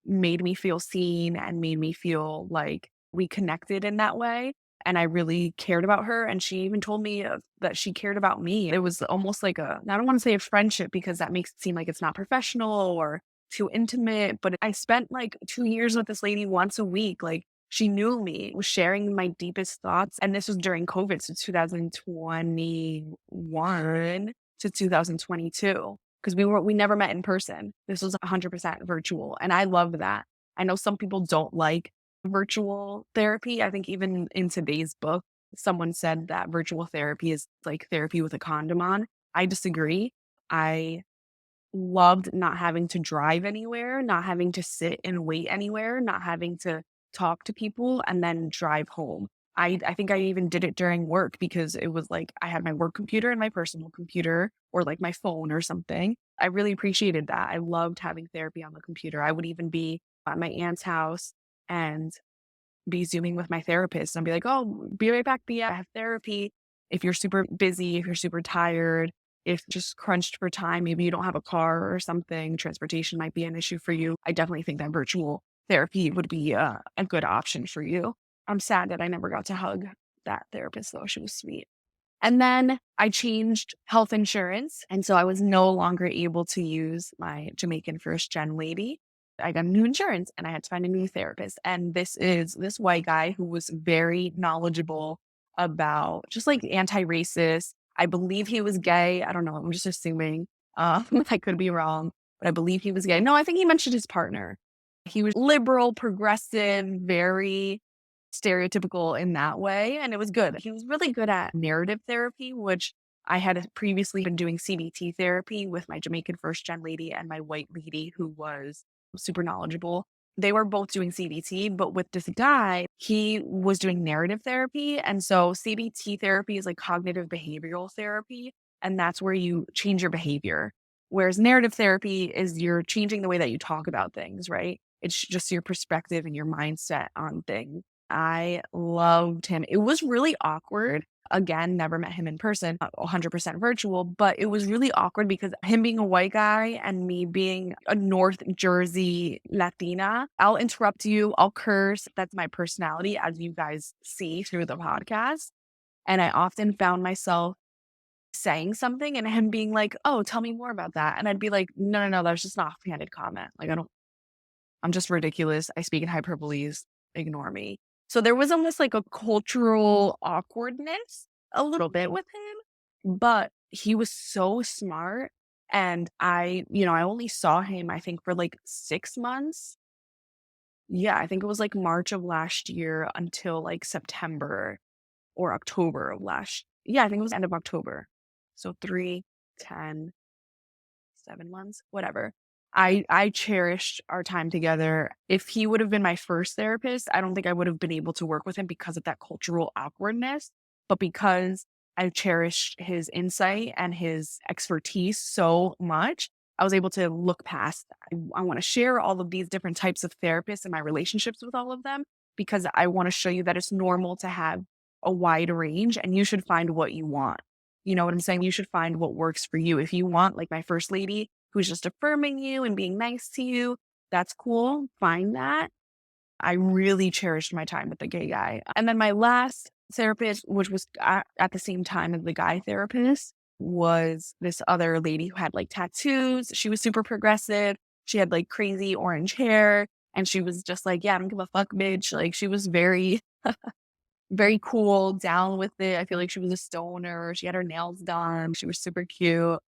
made me feel seen and made me feel like we connected in that way. And I really cared about her. And she even told me that she cared about me. It was almost like I don't want to say a friendship, because that makes it seem like it's not professional or too intimate. But I spent like 2 years with this lady once a week. Like, She knew me, was sharing my deepest thoughts. And this was during COVID, so 2021 to 2022, because we never met in person. This was 100% virtual. And I love that. I know some people don't like virtual therapy. I think even in today's book, someone said that virtual therapy is like therapy with a condom on. I disagree. I loved not having to drive anywhere, not having to sit and wait anywhere, not having to talk to people and then drive home. I think I even did it during work because it was like I had my work computer and my personal computer or like my phone or something. I really appreciated that. I loved having therapy on the computer. I would even be at my aunt's house and be Zooming with my therapist and be like, "Oh, be right back, Bia. I have therapy." If you're super busy, if you're super tired, if just crunched for time, maybe you don't have a car or something, transportation might be an issue for you. I definitely think that virtual therapy would be a good option for you. I'm sad that I never got to hug that therapist though. She was sweet. And then I changed health insurance. And so I was no longer able to use my Jamaican first gen lady. I got new insurance and I had to find a new therapist. And this is this white guy who was very knowledgeable about just like anti-racist. I believe he was gay. I don't know. I'm just assuming. I could be wrong, but I believe he was gay. No, I think he mentioned his partner. He was liberal, progressive, very stereotypical in that way, and it was good. He was really good at narrative therapy, which I had previously been doing CBT therapy with my Jamaican first gen lady and my white lady who was super knowledgeable. They were both doing CBT, but with this guy, he was doing narrative therapy. And so CBT therapy is like cognitive behavioral therapy, and that's where you change your behavior. Whereas narrative therapy is you're changing the way that you talk about things, right? It's just your perspective and your mindset on things. I loved him. It was really awkward. Again, never met him in person, 100% virtual, but it was really awkward because him being a white guy and me being a North Jersey Latina, I'll interrupt you, I'll curse. That's my personality, as you guys see through the podcast. And I often found myself saying something and him being like, "Oh, tell me more about that." And I'd be like, "No, no, no, that was just an offhanded comment. Like, I'm just ridiculous. I speak in hyperboles. Ignore me." So there was almost like a cultural awkwardness a little bit with him, but he was so smart. And I only saw him, I think, for like 6 months. Yeah, I think it was like March of last year until like September or October of yeah, I think it was end of October. So 3, 10, 7 months, whatever. I cherished our time together. If he would have been my first therapist, I don't think I would have been able to work with him because of that cultural awkwardness. But because I cherished his insight and his expertise so much, I was able to look past that. I want to share all of these different types of therapists and my relationships with all of them because I want to show you that it's normal to have a wide range and you should find what you want. You know what I'm saying? You should find what works for you. If you want, like my first lady, who's just affirming you and being nice to you, that's cool. Find that. I really cherished my time with the gay guy. And then my last therapist, which was at the same time as the guy therapist, was this other lady who had like tattoos. She was super progressive. She had like crazy orange hair. And she was just like, "Yeah, I don't give a fuck, bitch." Like she was very very cool, down with it. I feel like she was a stoner. She had her nails done. She was super cute,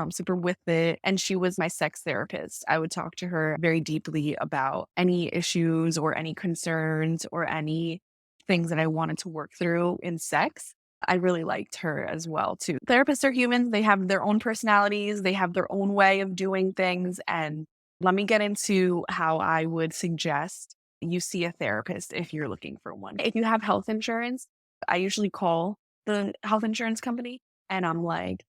super with it. And she was my sex therapist. I would talk to her very deeply about any issues or any concerns or any things that I wanted to work through in sex. I really liked her as well, too. Therapists are humans. They have their own personalities. They have their own way of doing things. And let me get into how I would suggest you see a therapist if you're looking for one. If you have health insurance, I usually call the health insurance company and I'm like,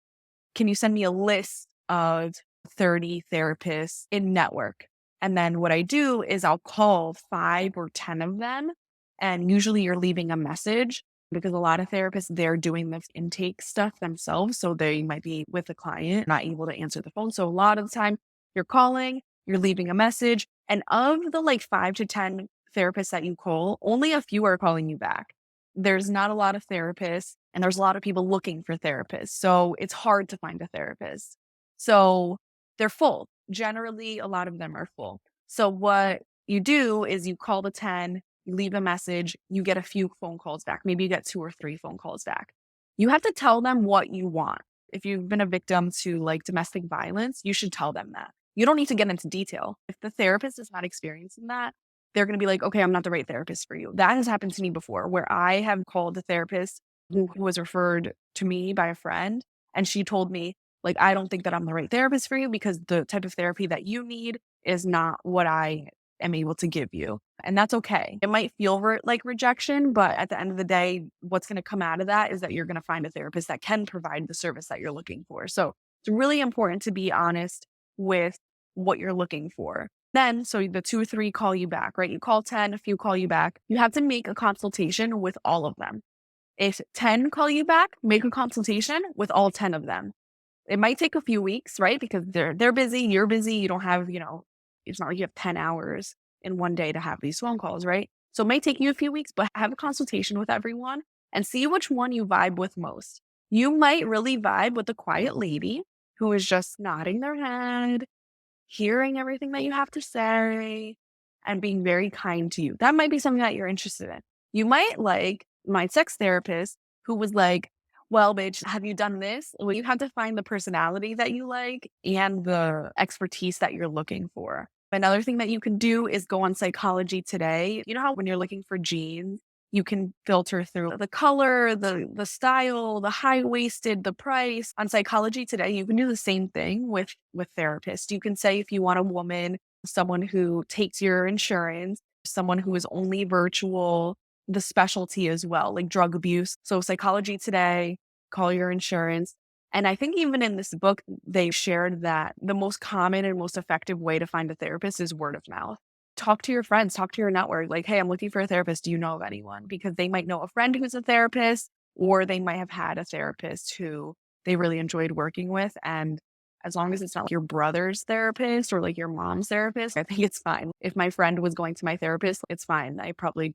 "Can you send me a list of 30 therapists in network?" And then what I do is I'll call 5 or 10 of them. And usually you're leaving a message because a lot of therapists, they're doing this intake stuff themselves. So they might be with a client, not able to answer the phone. So a lot of the time you're calling, you're leaving a message. And of the like 5 to 10 therapists that you call, only a few are calling you back. There's not a lot of therapists and there's a lot of people looking for therapists. So it's hard to find a therapist. So they're full. Generally, a lot of them are full. So what you do is you call the 10, you leave a message, you get a few phone calls back. Maybe you get 2 or 3 phone calls back. You have to tell them what you want. If you've been a victim to like domestic violence, you should tell them that. You don't need to get into detail. If the therapist is not experiencing that, they're going to be like, okay, I'm not the right therapist for you. That has happened to me before where I have called a therapist who was referred to me by a friend. And she told me, like, I don't think that I'm the right therapist for you because the type of therapy that you need is not what I am able to give you. And that's okay. It might feel like rejection, but at the end of the day, what's going to come out of that is that you're going to find a therapist that can provide the service that you're looking for. So it's really important to be honest with what you're looking for. Then, so the 2 or 3 call you back, right? You call 10, a few call you back. You have to make a consultation with all of them. If 10 call you back, make a consultation with all 10 of them. It might take a few weeks, right? Because they're busy, you're busy, you don't have, it's not like you have 10 hours in one day to have these phone calls, right? So it may take you a few weeks, but have a consultation with everyone and see which one you vibe with most. You might really vibe with the quiet lady who is just nodding their head, hearing everything that you have to say, and being very kind to you. That might be something that you're interested in. You might like my sex therapist who was like, well, bitch, have you done this? Well, you have to find the personality that you like and the expertise that you're looking for. Another thing that you can do is go on Psychology Today. You know how when you're looking for jeans, you can filter through the color, the style, the high-waisted, the price. On Psychology Today, you can do the same thing with therapists. You can say if you want a woman, someone who takes your insurance, someone who is only virtual, the specialty as well, like drug abuse. So Psychology Today, call your insurance. And I think even in this book, they shared that the most common and most effective way to find a therapist is word of mouth. Talk to your friends, talk to your network. Like, hey, I'm looking for a therapist. Do you know of anyone? Because they might know a friend who's a therapist, or they might have had a therapist who they really enjoyed working with. And as long as it's not like your brother's therapist or like your mom's therapist, I think it's fine. If my friend was going to my therapist, it's fine. I probably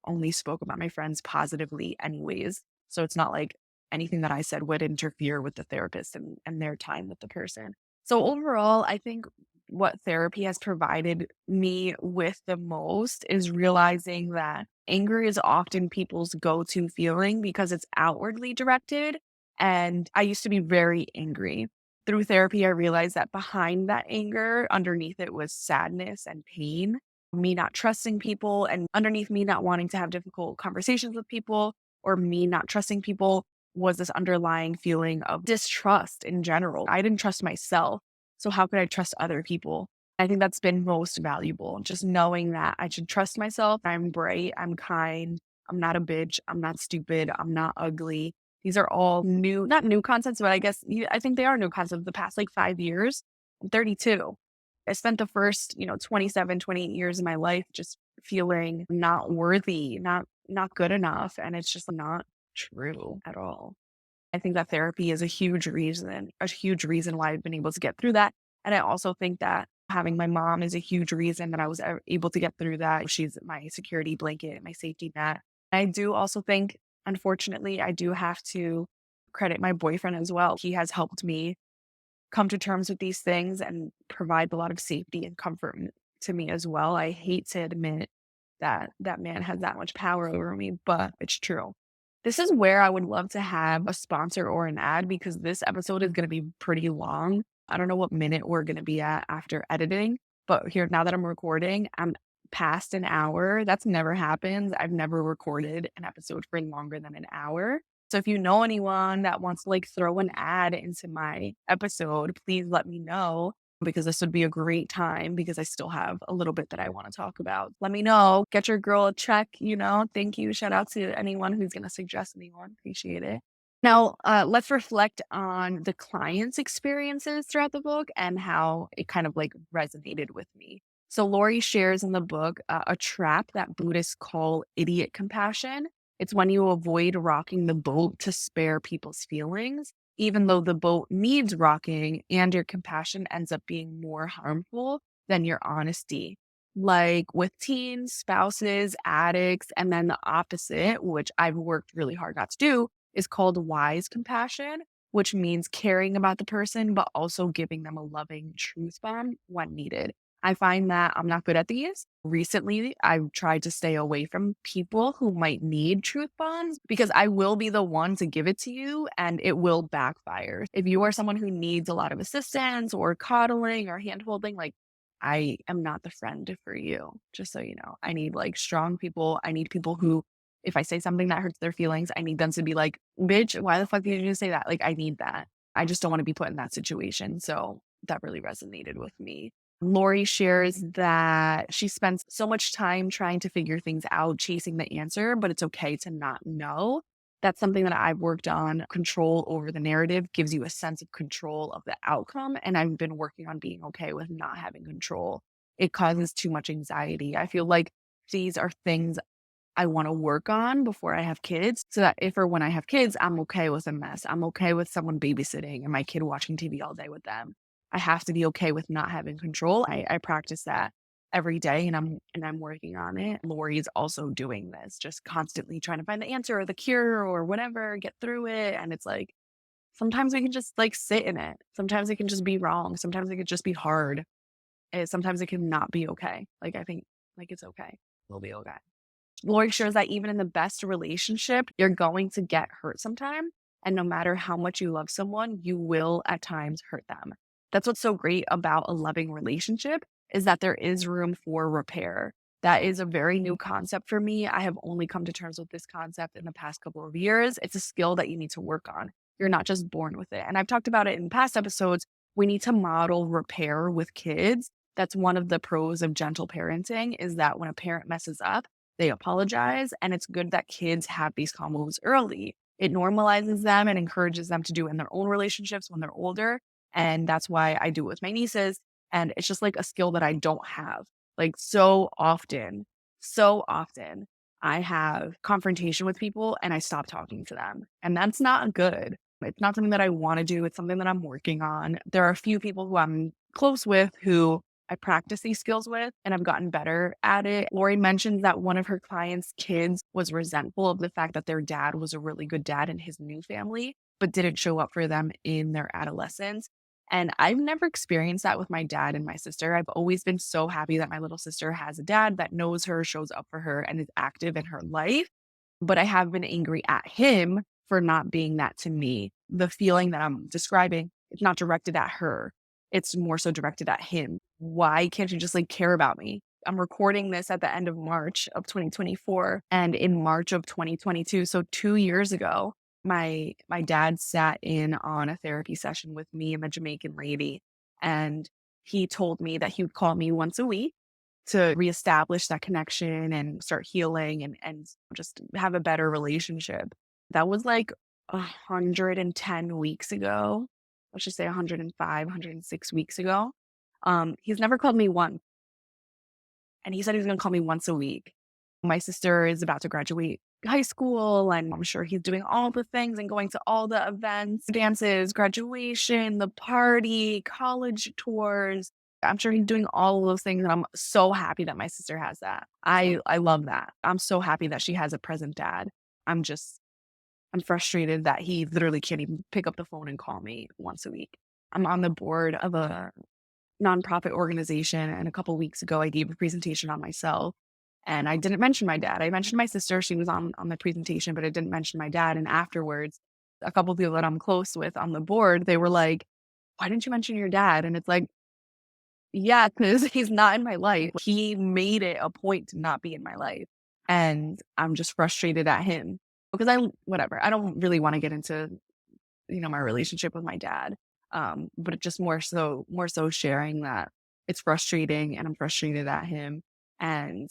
only spoke about my friends positively anyways. So it's not like anything that I said would interfere with the therapist and their time with the person. So overall, I think what therapy has provided me with the most is realizing that anger is often people's go-to feeling because it's outwardly directed. And I used to be very angry. Through therapy, I realized that behind that anger, underneath it was sadness and pain, me not trusting people, and underneath me not wanting to have difficult conversations with people or me not trusting people was this underlying feeling of distrust in general. I didn't trust myself. So how could I trust other people? I think that's been most valuable. Just knowing that I should trust myself. I'm bright. I'm kind. I'm not a bitch. I'm not stupid. I'm not ugly. These are all new, not new concepts, but I think they are new concepts. The past like 5 years, I'm 32. I spent the first, 27, 28 years of my life just feeling not worthy, not good enough. And it's just not true at all. I think that therapy is a huge reason why I've been able to get through that. And I also think that having my mom is a huge reason that I was able to get through that. She's my security blanket, my safety net. I do also think, unfortunately, I do have to credit my boyfriend as well. He has helped me come to terms with these things and provide a lot of safety and comfort to me as well. I hate to admit that that man has that much power over me, but it's true. This is where I would love to have a sponsor or an ad because this episode is going to be pretty long. I don't know what minute we're going to be at after editing, but here, now that I'm recording, I'm past an hour. That's never happened. I've never recorded an episode for longer than an hour. So if you know anyone that wants to like throw an ad into my episode, please let me know because this would be a great time because I still have a little bit that I want to talk about. Let me know. Get your girl a check, Thank you. Shout out to anyone who's going to suggest anyone. Appreciate it. Now, let's reflect on the client's experiences throughout the book and how it kind of like resonated with me. So Lori shares in the book a trap that Buddhists call idiot compassion. It's when you avoid rocking the boat to spare people's feelings, even though the boat needs rocking and your compassion ends up being more harmful than your honesty. Like with teens, spouses, addicts, and then the opposite, which I've worked really hard not to do, is called wise compassion, which means caring about the person, but also giving them a loving truth bomb when needed. I find that I'm not good at these. Recently, I've tried to stay away from people who might need truth bombs because I will be the one to give it to you and it will backfire. If you are someone who needs a lot of assistance or coddling or hand holding, like I am not the friend for you, just so you know. I need like strong people. I need people who, if I say something that hurts their feelings, I need them to be like, bitch, why the fuck did you say that? Like, I need that. I just don't want to be put in that situation. So that really resonated with me. Lori shares that she spends so much time trying to figure things out, chasing the answer, but it's okay to not know. That's something that I've worked on. Control over the narrative gives you a sense of control of the outcome. And I've been working on being okay with not having control. It causes too much anxiety. I feel like these are things I want to work on before I have kids so that if or when I have kids, I'm okay with a mess. I'm okay with someone babysitting and my kid watching TV all day with them. I have to be okay with not having control. I practice that every day and I'm working on it. Lori's also doing this, just constantly trying to find the answer or the cure or whatever, get through it. And it's like sometimes we can just like sit in it. Sometimes it can just be wrong. Sometimes it could just be hard. And sometimes it can not be okay. Like I think like it's okay. We'll be okay. Lori shares that even in the best relationship, you're going to get hurt sometime. And no matter how much you love someone, you will at times hurt them. That's what's so great about a loving relationship is that there is room for repair. That is a very new concept for me. I have only come to terms with this concept in the past couple of years. It's a skill that you need to work on. You're not just born with it. And I've talked about it in past episodes. We need to model repair with kids. That's one of the pros of gentle parenting is that when a parent messes up, they apologize, and it's good that kids have these combos early. It normalizes them and encourages them to do in their own relationships when they're older, and that's why I do it with my nieces, and it's just like a skill that I don't have. Like so often, I have confrontation with people and I stop talking to them, and that's not good. It's not something that I want to do. It's something that I'm working on. There are a few people who I'm close with who I practice these skills with and I've gotten better at it. Lori mentions that one of her clients' kids was resentful of the fact that their dad was a really good dad in his new family, but didn't show up for them in their adolescence. And I've never experienced that with my dad and my sister. I've always been so happy that my little sister has a dad that knows her, shows up for her, and is active in her life. But I have been angry at him for not being that to me. The feeling that I'm describing, it's not directed at her. It's more so directed at him. Why can't you just like care about me? I'm recording this at the end of March of 2024 and in March of 2022, so 2 years ago, my dad sat in on a therapy session with me and the Jamaican lady and he told me that he would call me once a week to reestablish that connection and start healing and just have a better relationship. That was like 110 weeks ago. Let's just say 105, 106 weeks ago. He's never called me once. And he said he was going to call me once a week. My sister is about to graduate high school, and I'm sure he's doing all the things and going to all the events, dances, graduation, the party, college tours. I'm sure he's doing all of those things. And I'm so happy that my sister has that. I love that. I'm so happy that she has a present dad. I'm frustrated that he literally can't even pick up the phone and call me once a week. I'm on the board of a nonprofit organization. And a couple weeks ago, I gave a presentation on myself and I didn't mention my dad. I mentioned my sister. She was on the presentation, but I didn't mention my dad. And afterwards, a couple of people that I'm close with on the board, they were like, why didn't you mention your dad? And it's like, yeah, because he's not in my life. He made it a point to not be in my life. And I'm just frustrated at him because whatever. I don't really want to get into, my relationship with my dad. But it just more so sharing that it's frustrating and I'm frustrated at him. And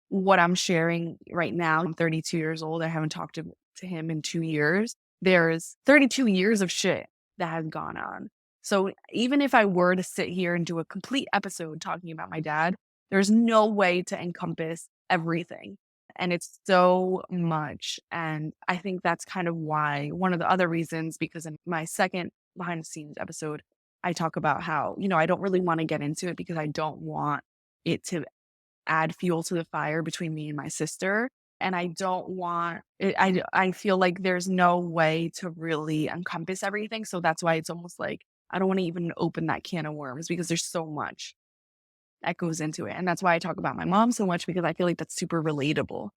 what I'm sharing right now, I'm 32 years old. I haven't talked to him in 2 years. There's 32 years of shit that has gone on. So even if I were to sit here and do a complete episode talking about my dad, there's no way to encompass everything. And it's so much. And I think that's kind of why one of the other reasons, because in my second behind the scenes episode, I talk about how, I don't really want to get into it because I don't want it to add fuel to the fire between me and my sister. And I don't want it, I feel like there's no way to really encompass everything. So that's why it's almost like I don't want to even open that can of worms because there's so much. that goes into it. And that's why I talk about my mom so much, because I feel like that's super relatable.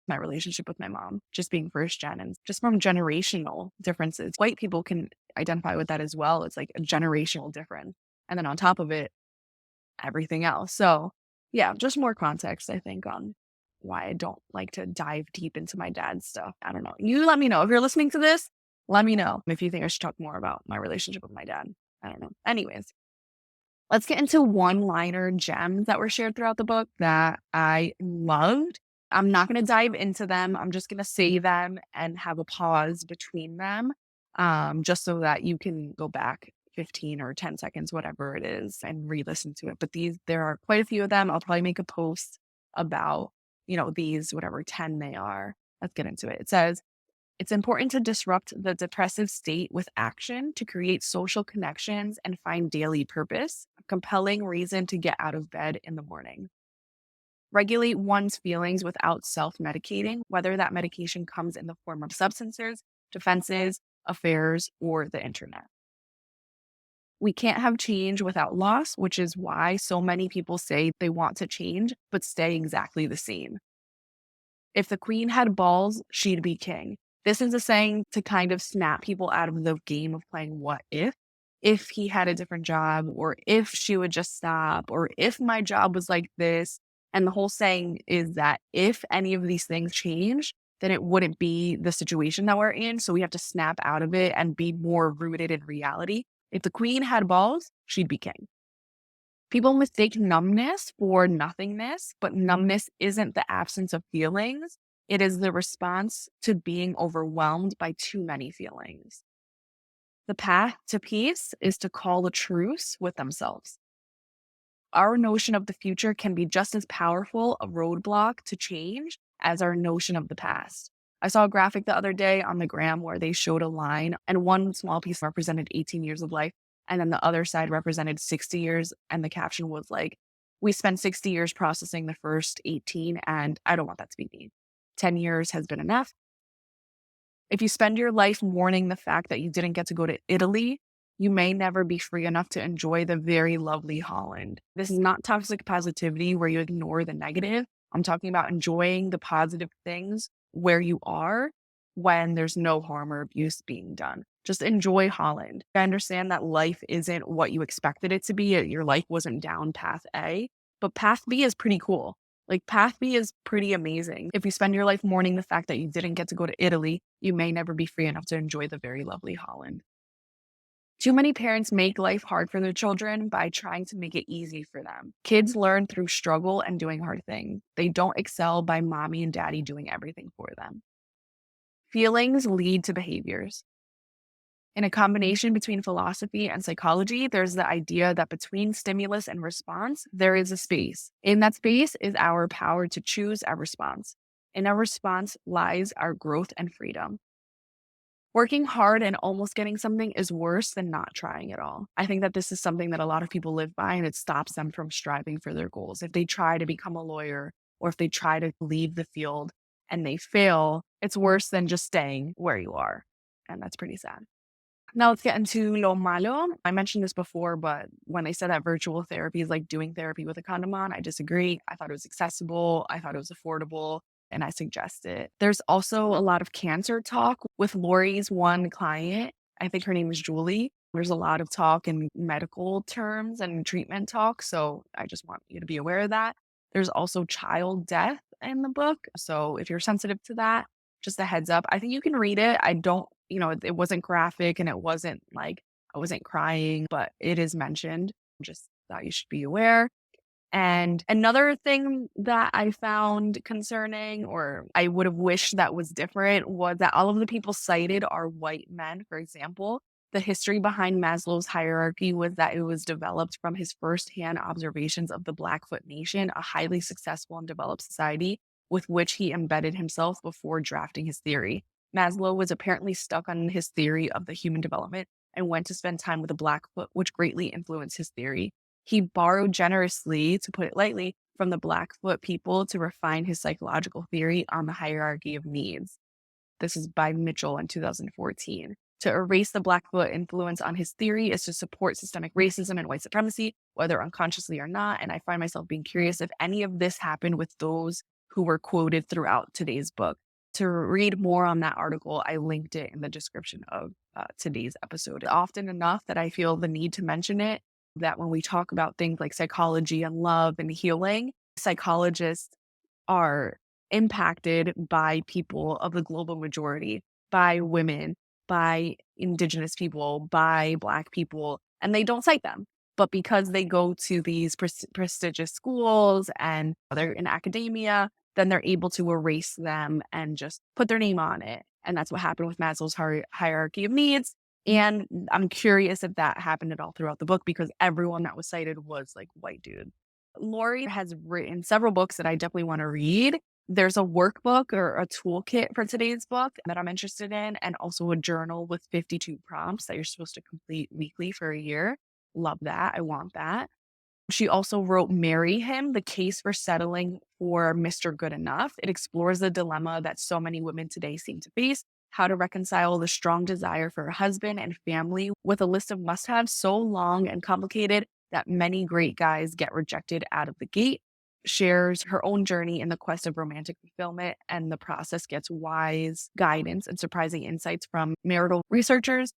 My relationship with my mom, just being first gen and just from generational differences. White people can identify with that as well. It's like a generational difference. And then on top of it, everything else. So yeah, just more context, I think, on why I don't like to dive deep into my dad's stuff. I don't know. You let me know. If you're listening to this, let me know if you think I should talk more about my relationship with my dad. I don't know. Anyways, let's get into one-liner gems that were shared throughout the book that I loved. I'm not going to dive into them. I'm just going to say them and have a pause between them, just so that you can go back 15 or 10 seconds, whatever it is, and re-listen to it. But there are quite a few of them. I'll probably make a post about, these, whatever 10 they are. Let's get into it. It says, it's important to disrupt the depressive state with action to create social connections and find daily purpose, a compelling reason to get out of bed in the morning. Regulate one's feelings without self-medicating, whether that medication comes in the form of substances, defenses, affairs, or the internet. We can't have change without loss, which is why so many people say they want to change, but stay exactly the same. If the queen had balls, she'd be king. This is a saying to kind of snap people out of the game of playing what if he had a different job, or if she would just stop, or if my job was like this. And the whole saying is that if any of these things change, then it wouldn't be the situation that we're in. So we have to snap out of it and be more rooted in reality. If the queen had balls, she'd be king. People mistake numbness for nothingness, but numbness isn't the absence of feelings. It is the response to being overwhelmed by too many feelings. The path to peace is to call a truce with themselves. Our notion of the future can be just as powerful a roadblock to change as our notion of the past. I saw a graphic the other day on the gram where they showed a line, and one small piece represented 18 years of life, and then the other side represented 60 years. And the caption was like, we spent 60 years processing the first 18, and I don't want that to be me. 10 years has been enough. If you spend your life mourning the fact that you didn't get to go to Italy, you may never be free enough to enjoy the very lovely Holland. This is not toxic positivity where you ignore the negative. I'm talking about enjoying the positive things where you are when there's no harm or abuse being done. Just enjoy Holland. I understand that life isn't what you expected it to be. Your life wasn't down path A, but path B is pretty cool. Like, path B is pretty amazing. If you spend your life mourning the fact that you didn't get to go to Italy, you may never be free enough to enjoy the very lovely Holland. Too many parents make life hard for their children by trying to make it easy for them. Kids learn through struggle and doing hard things. They don't excel by mommy and daddy doing everything for them. Feelings lead to behaviors. In a combination between philosophy and psychology, there's the idea that between stimulus and response, there is a space. In that space is our power to choose our response. In our response lies our growth and freedom. Working hard and almost getting something is worse than not trying at all. I think that this is something that a lot of people live by, and it stops them from striving for their goals. If they try to become a lawyer, or if they try to leave the field and they fail, it's worse than just staying where you are. And that's pretty sad. Now let's get into lo malo. I mentioned this before, but when they said that virtual therapy is like doing therapy with a condom on, I disagree. I thought it was accessible. I thought it was affordable, and I suggest it. There's also a lot of cancer talk with Lori's one client. I think her name is Julie. There's a lot of talk in medical terms and treatment talk. So I just want you to be aware of that. There's also child death in the book. So if you're sensitive to that, just a heads up. I think you can read it. I don't, it wasn't graphic, and it wasn't like I wasn't crying, but it is mentioned. Just thought you should be aware. And another thing that I found concerning, or I would have wished that was different, was that all of the people cited are white men. For example, the history behind Maslow's hierarchy was that it was developed from his firsthand observations of the Blackfoot Nation, a highly successful and developed society with which he embedded himself before drafting his theory. Maslow was apparently stuck on his theory of the human development and went to spend time with the Blackfoot, which greatly influenced his theory. He borrowed generously, to put it lightly, from the Blackfoot people to refine his psychological theory on the hierarchy of needs. This is by Mitchell in 2014. To erase the Blackfoot influence on his theory is to support systemic racism and white supremacy, whether unconsciously or not. And I find myself being curious if any of this happened with those who were quoted throughout today's book. To read more on that article, I linked it in the description of today's episode. Often enough that I feel the need to mention it, that when we talk about things like psychology and love and healing, psychologists are impacted by people of the global majority, by women, by Indigenous people, by Black people, and they don't cite them. But because they go to these prestigious schools and they're in academia, then they're able to erase them and just put their name on it. And that's what happened with Maslow's hierarchy of needs. And I'm curious if that happened at all throughout the book, because everyone that was cited was like white dude. Lori has written several books that I definitely want to read. There's a workbook or a toolkit for today's book that I'm interested in, and also a journal with 52 prompts that you're supposed to complete weekly for a year. Love that. I want that. She also wrote Marry Him, The Case for Settling for Mr. Good Enough. It explores the dilemma that so many women today seem to face, how to reconcile the strong desire for a husband and family with a list of must-haves so long and complicated that many great guys get rejected out of the gate. Shares her own journey in the quest of romantic fulfillment, and the process gets wise guidance and surprising insights from marital researchers,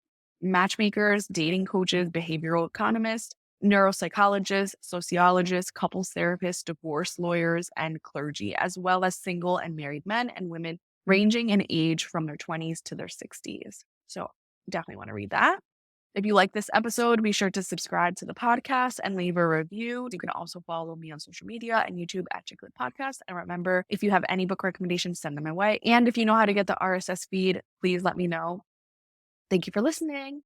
matchmakers, dating coaches, behavioral economists, neuropsychologists, sociologists, couples therapists, divorce lawyers, and clergy, as well as single and married men and women ranging in age from their 20s to their 60s. So definitely want to read that. If you like this episode, be sure to subscribe to the podcast and leave a review. You can also follow me on social media and YouTube at Chicklet Podcast. And remember, if you have any book recommendations, send them my way. And if you know how to get the RSS feed, please let me know. Thank you for listening.